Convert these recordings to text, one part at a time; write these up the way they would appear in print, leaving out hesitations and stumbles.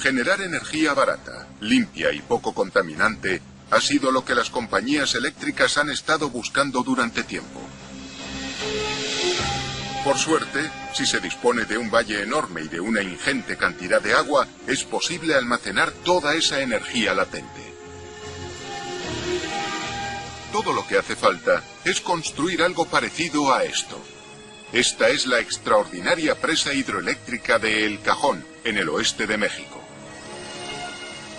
Generar energía barata, limpia y poco contaminante ha sido lo que las compañías eléctricas han estado buscando durante tiempo. Por suerte, si se dispone de un valle enorme y de una ingente cantidad de agua, es posible almacenar toda esa energía latente. Todo lo que hace falta es construir algo parecido a esto. Esta es la extraordinaria presa hidroeléctrica de El Cajón, en el oeste de México.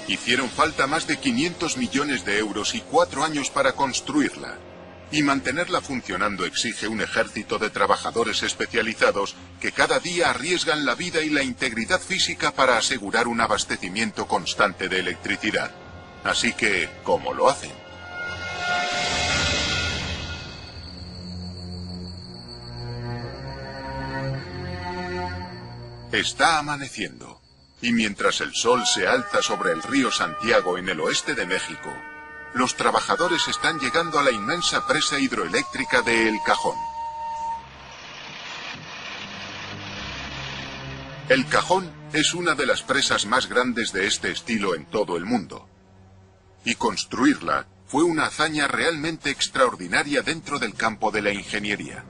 Hicieron falta más de 500 millones de euros y 4 años para construirla. Y mantenerla funcionando exige un ejército de trabajadores especializados que cada día arriesgan la vida y la integridad física para asegurar un abastecimiento constante de electricidad. Así que, ¿cómo lo hacen? Está amaneciendo, y mientras el sol se alza sobre el río Santiago en el oeste de México, los trabajadores están llegando a la inmensa presa hidroeléctrica de El Cajón. El Cajón es una de las presas más grandes de este estilo en todo el mundo. Y construirla fue una hazaña realmente extraordinaria dentro del campo de la ingeniería.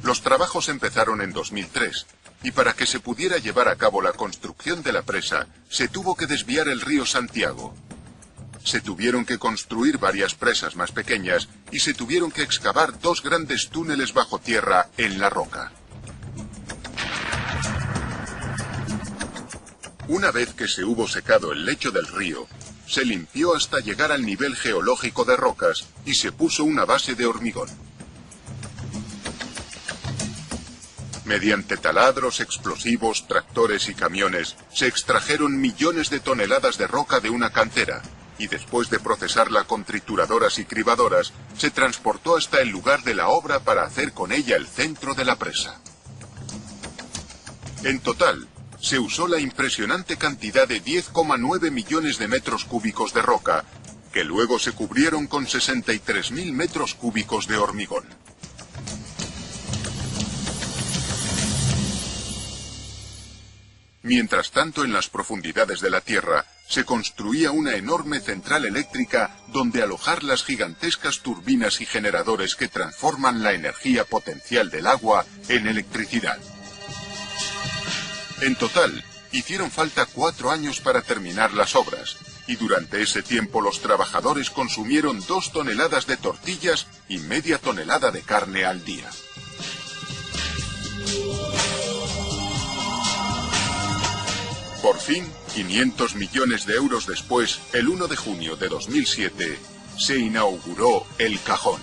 Los trabajos empezaron en 2003, y para que se pudiera llevar a cabo la construcción de la presa, se tuvo que desviar el río Santiago. Se tuvieron que construir varias presas más pequeñas y se tuvieron que excavar 2 grandes túneles bajo tierra en la roca. Una vez que se hubo secado el lecho del río, se limpió hasta llegar al nivel geológico de rocas y se puso una base de hormigón. Mediante taladros, explosivos, tractores y camiones, se extrajeron millones de toneladas de roca de una cantera, y después de procesarla con trituradoras y cribadoras, se transportó hasta el lugar de la obra para hacer con ella el centro de la presa. En total, se usó la impresionante cantidad de 10,9 millones de metros cúbicos de roca, que luego se cubrieron con 63.000 metros cúbicos de hormigón. Mientras tanto, en las profundidades de la Tierra, se construía una enorme central eléctrica donde alojar las gigantescas turbinas y generadores que transforman la energía potencial del agua en electricidad. En total, hicieron falta 4 años para terminar las obras, y durante ese tiempo los trabajadores consumieron 2 toneladas de tortillas y media tonelada de carne al día. Por fin, 500 millones de euros después, el 1 de junio de 2007, se inauguró El Cajón.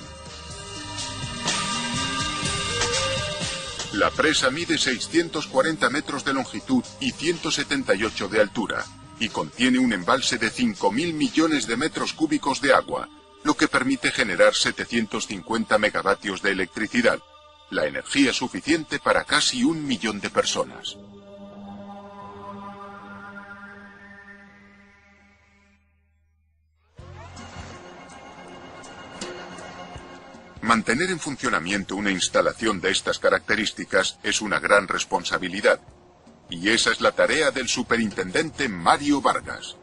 La presa mide 640 metros de longitud y 178 de altura, y contiene un embalse de 5.000 millones de metros cúbicos de agua, lo que permite generar 750 megavatios de electricidad, la energía suficiente para casi 1 millón de personas. Mantener en funcionamiento una instalación de estas características es una gran responsabilidad, y esa es la tarea del superintendente Mario Vargas.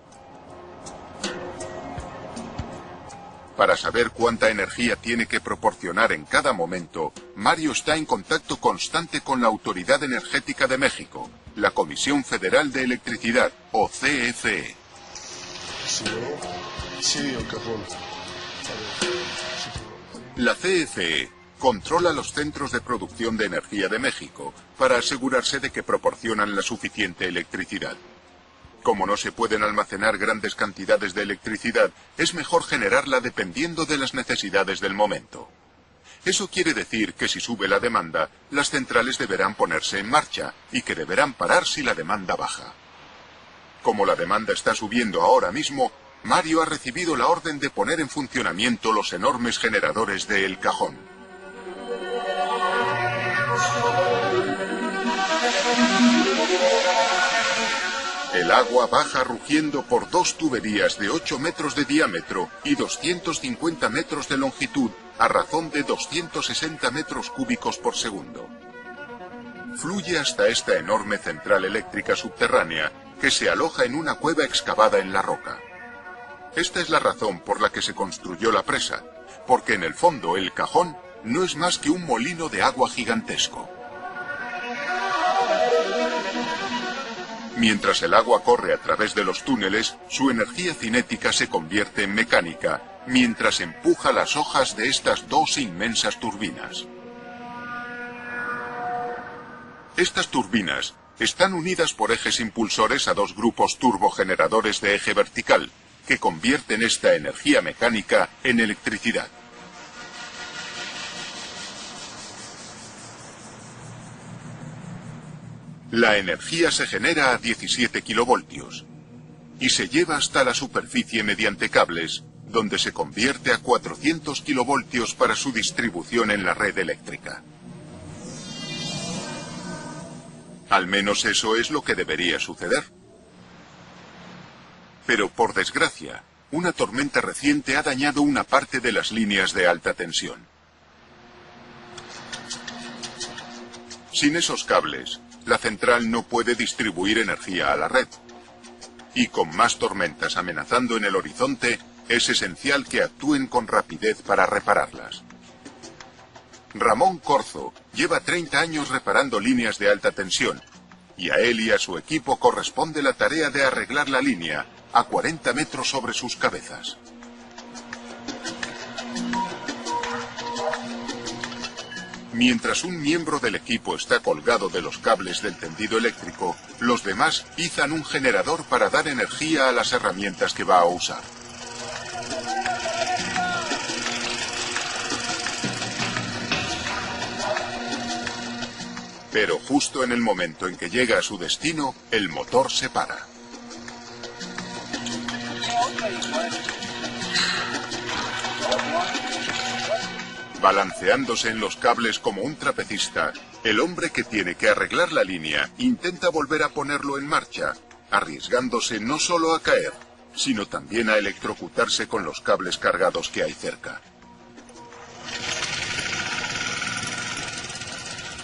Para saber cuánta energía tiene que proporcionar en cada momento, Mario está en contacto constante con la Autoridad Energética de México, la Comisión Federal de Electricidad, o CFE. La CFE controla los centros de producción de energía de México para asegurarse de que proporcionan la suficiente electricidad. Como no se pueden almacenar grandes cantidades de electricidad, es mejor generarla dependiendo de las necesidades del momento. Eso quiere decir que si sube la demanda, las centrales deberán ponerse en marcha y que deberán parar si la demanda baja. Como la demanda está subiendo ahora mismo, Mario ha recibido la orden de poner en funcionamiento los enormes generadores de El Cajón. El agua baja rugiendo por 2 tuberías de 8 metros de diámetro y 250 metros de longitud a razón de 260 metros cúbicos por segundo. fluye hasta esta enorme central eléctrica subterránea que se aloja en una cueva excavada en la roca. Esta es la razón por la que se construyó la presa, porque en el fondo el cajón no es más que un molino de agua gigantesco. Mientras el agua corre a través de los túneles, su energía cinética se convierte en mecánica, mientras empuja las hojas de estas dos inmensas turbinas. Estas turbinas están unidas por ejes impulsores a dos grupos turbogeneradores de eje vertical, que convierten esta energía mecánica en electricidad. La energía se genera a 17 kilovoltios y se lleva hasta la superficie mediante cables, donde se convierte a 400 kilovoltios para su distribución en la red eléctrica. Al menos eso es lo que debería suceder. Pero por desgracia, una tormenta reciente ha dañado una parte de las líneas de alta tensión. Sin esos cables, la central no puede distribuir energía a la red. Y con más tormentas amenazando en el horizonte, es esencial que actúen con rapidez para repararlas. Ramón Corzo lleva 30 años reparando líneas de alta tensión, y a él y a su equipo corresponde la tarea de arreglar la línea a 40 metros sobre sus cabezas. Mientras un miembro del equipo está colgado de los cables del tendido eléctrico, los demás izan un generador para dar energía a las herramientas que va a usar. Pero justo en el momento en que llega a su destino, el motor se para. Balanceándose en los cables como un trapecista, el hombre que tiene que arreglar la línea intenta volver a ponerlo en marcha, arriesgándose no solo a caer, sino también a electrocutarse con los cables cargados que hay cerca.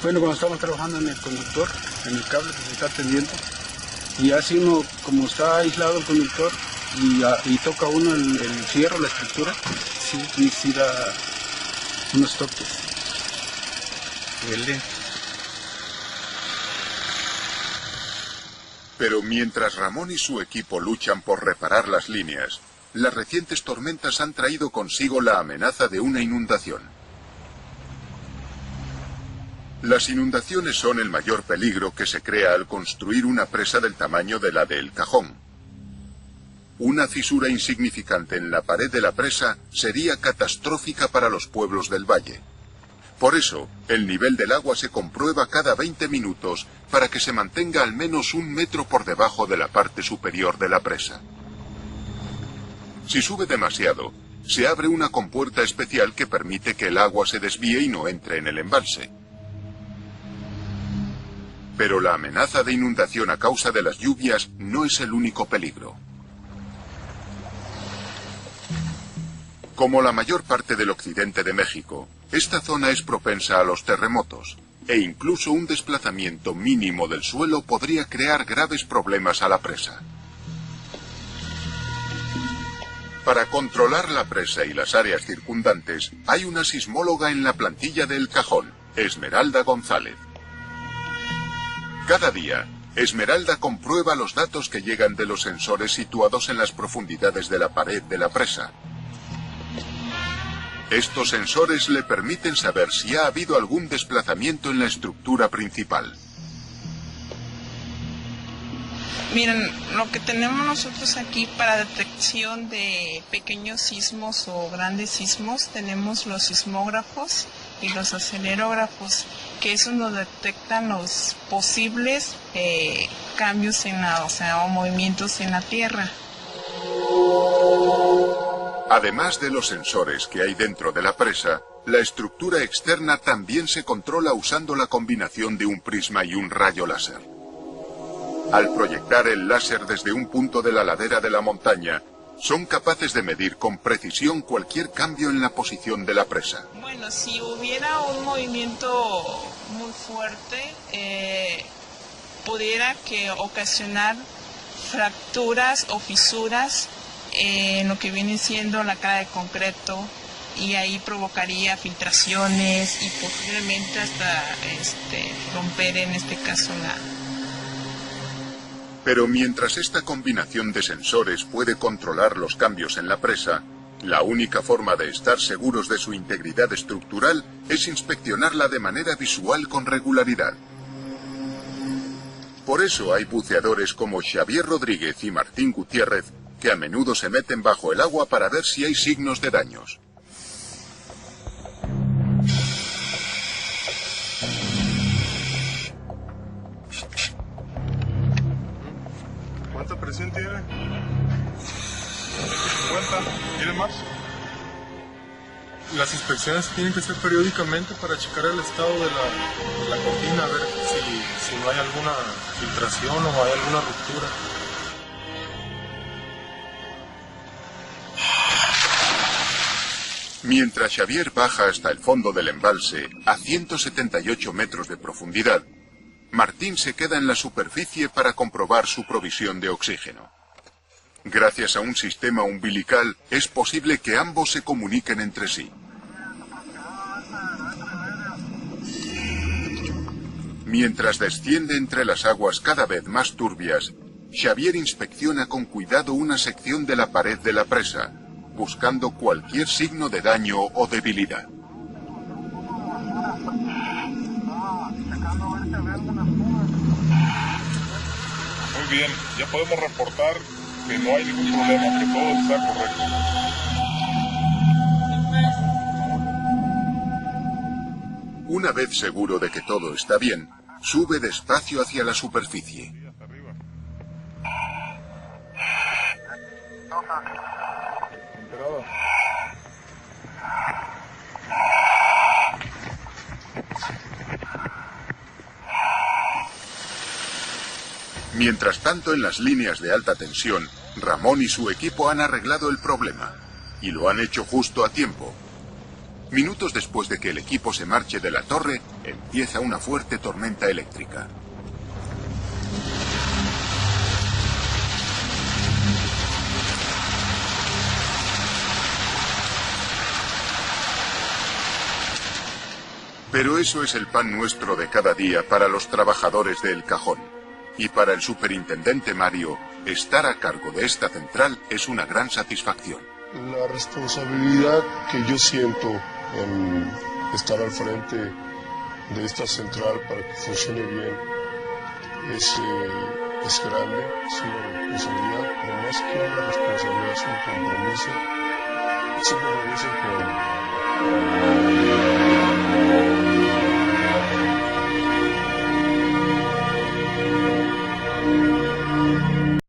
Bueno, cuando estamos trabajando en el conductor, en el cable que se está tendiendo, y así uno, como está aislado el conductor, y toca uno el fierro, la estructura, sí da unos toques. Duele. Pero mientras Ramón y su equipo luchan por reparar las líneas, las recientes tormentas han traído consigo la amenaza de una inundación. Las inundaciones son el mayor peligro que se crea al construir una presa del tamaño de la de El Cajón. Una fisura insignificante en la pared de la presa sería catastrófica para los pueblos del valle. Por eso, el nivel del agua se comprueba cada 20 minutos para que se mantenga al menos 1 metro por debajo de la parte superior de la presa. Si sube demasiado, se abre una compuerta especial que permite que el agua se desvíe y no entre en el embalse. Pero la amenaza de inundación a causa de las lluvias no es el único peligro. Como la mayor parte del occidente de México, esta zona es propensa a los terremotos, e incluso un desplazamiento mínimo del suelo podría crear graves problemas a la presa. Para controlar la presa y las áreas circundantes, hay una sismóloga en la plantilla de El Cajón, Esmeralda González. Cada día, Esmeralda comprueba los datos que llegan de los sensores situados en las profundidades de la pared de la presa. Estos sensores le permiten saber si ha habido algún desplazamiento en la estructura principal. Miren, lo que tenemos nosotros aquí para detección de pequeños sismos o grandes sismos, tenemos los sismógrafos y los acelerógrafos, que es donde detectan los posibles cambios en la, o movimientos en la Tierra. Además de los sensores que hay dentro de la presa, la estructura externa también se controla usando la combinación de un prisma y un rayo láser. Al proyectar el láser desde un punto de la ladera de la montaña, son capaces de medir con precisión cualquier cambio en la posición de la presa. Bueno, si hubiera un movimiento muy fuerte, pudiera que ocasionar fracturas o fisuras en lo que viene siendo la cara de concreto, y ahí provocaría filtraciones y posiblemente hasta romper en este caso la... Pero mientras esta combinación de sensores puede controlar los cambios en la presa, la única forma de estar seguros de su integridad estructural es inspeccionarla de manera visual con regularidad. Por eso hay buceadores como Xavier Rodríguez y Martín Gutiérrez que a menudo se meten bajo el agua para ver si hay signos de daños. ¿Cuánta presión tiene? 50. ¿Tiene más? Las inspecciones tienen que ser periódicamente para checar el estado de la cortina, a ver si no hay alguna filtración o hay alguna ruptura. Mientras Xavier baja hasta el fondo del embalse, a 178 metros de profundidad, Martín se queda en la superficie para comprobar su provisión de oxígeno. Gracias a un sistema umbilical, es posible que ambos se comuniquen entre sí. Mientras desciende entre las aguas cada vez más turbias, Xavier inspecciona con cuidado una sección de la pared de la presa, buscando cualquier signo de daño o debilidad. Muy bien, ya podemos reportar que no hay ningún problema, que todo está correcto. Una vez seguro de que todo está bien, sube despacio hacia la superficie. Mientras tanto, en las líneas de alta tensión, Ramón y su equipo han arreglado el problema, y lo han hecho justo a tiempo. Minutos después de que el equipo se marche de la torre, empieza una fuerte tormenta eléctrica. Pero eso es el pan nuestro de cada día para los trabajadores de El Cajón. Y para el superintendente Mario, estar a cargo de esta central es una gran satisfacción. La responsabilidad que yo siento en estar al frente de esta central para que funcione bien es grande, es una responsabilidad, pero más que una responsabilidad es un compromiso. Es un compromiso con